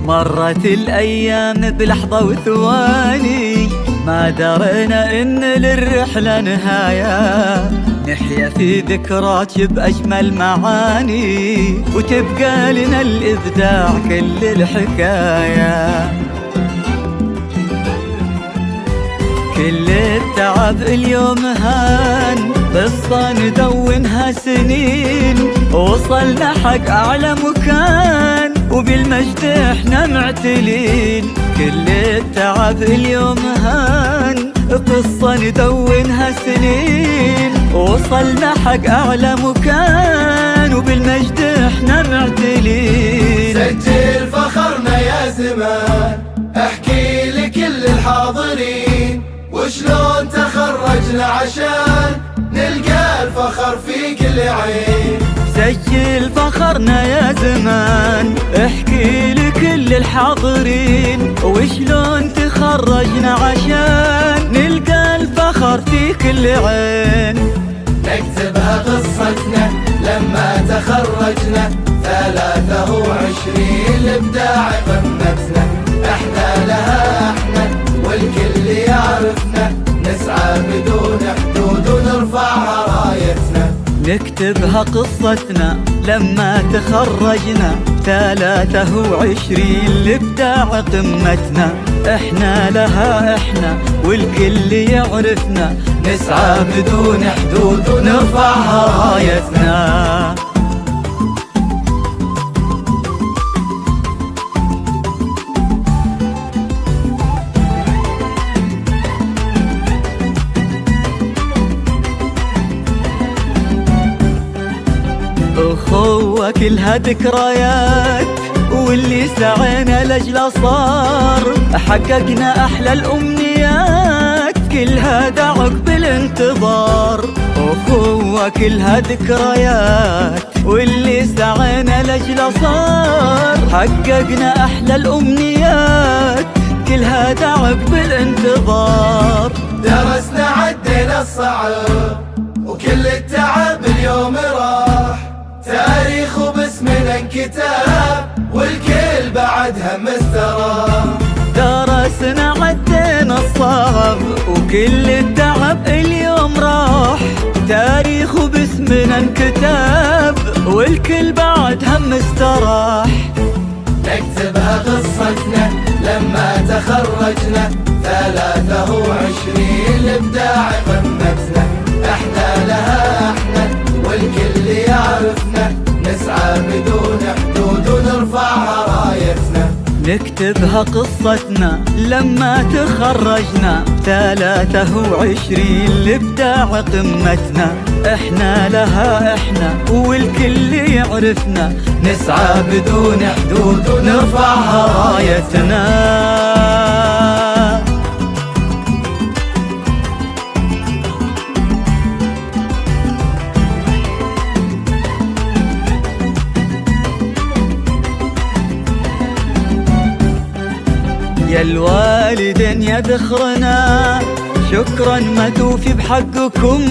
مرت الأيام بلحظة وثواني، ما درينا إن للرحلة نهاية، نحيا في ذكراك بأجمل معاني، وتبقى لنا الإبداع كل الحكاية. كل التعب اليوم هان، قصة ندونها سنين، وصلنا حق أعلى مكان، وبالمجد احنا معتلين. كل التعب اليوم هان، قصة ندونها سنين، وصلنا حق أعلى مكان، وبالمجد احنا معتلين. سجل فخرنا يا زمان، احكي لكل الحاضرين وشلون تخرجنا عشان نلقى الفخر في كل عين. سجل فخرنا يا زمان، احكي لكل الحاضرين وشلون تخرجنا عشان نلقى الفخر في كل عين. نكتبها قصتنا لما تخرجنا، 23 الابداع قمتنا، احنا لها احنا والكل يعرفنا، نسعى بدون حدود ونرفعها رايتنا. نكتبها قصتنا لما تخرجنا، 23 الابداع قمتنا، احنا لها احنا والكل يعرفنا، نسعى بدون حدود ونرفعها رايتنا. أخوة كلها ذكريات، واللي سعينا لأجله صار، حققنا أحلى الأمنيات، كلها عقب الانتظار. أخوة كلها ذكريات، واللي سعينا لأجله صار، حققنا أحلى الأمنيات، كلها عقب الانتظار. درسنا عدينا الصعب وكل التعب اليوم راح، تاريخ وباسمنا انكتاب والكل بعد هم استراح. درسنا عدينا الصعب وكل التعب اليوم راح، تاريخ وباسمنا انكتاب والكل بعد هم استراح. نكتبها قصتنا لما تخرجنا، 23 الابداع قمتنا، احنا لها احنا والكل يعرفنا، نسعى بدون حدود ونرفعها رايتنا. نكتبها قصتنا لما تخرجنا، 23 الابداع قمتنا، احنا لها احنا والكل يعرفنا، نسعى بدون حدود ونرفعها رايتنا. يا الوالدين يا ذخرنا، شكرا ما توفي بحقكم،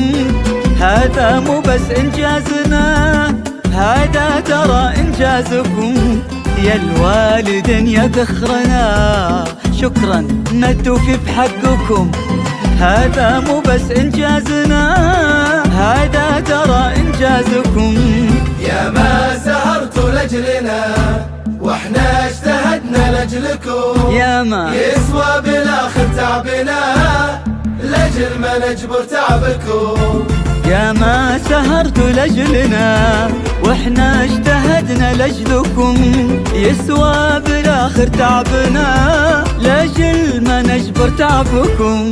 هذا مو بس إنجازنا، هذا ترى إنجازكم. يا الوالدين يا ذخرنا، شكرا ما توفي بحقكم، هذا مو بس إنجازنا، هذا ترى إنجازكم. يا ما سهرتوا لأجلنا واحنا اجتهدنا لأجلكم، يا ما يسوى بالاخر تعبنا لأجل ما نجبر تعبكم. يا ما سهرتوا لأجلنا واحنا اجتهدنا لأجلكم، يسوى بالاخر تعبنا لأجل ما نجبر تعبكم.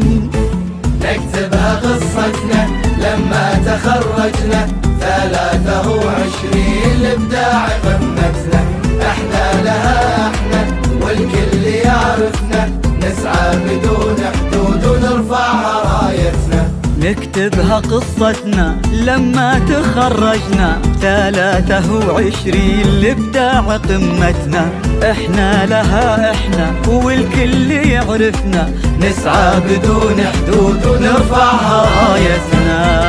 نكتبها قصتنا لما تخرجنا، 23 الابداع قمتنا، احنا لها احنا والكل يعرفنا، نسعى بدون حدود ونرفعها رايتنا. نكتبها قصتنا لما تخرجنا، 23 الابداع قمتنا، احنا لها احنا والكل يعرفنا، نسعى بدون حدود ونرفعها رايتنا.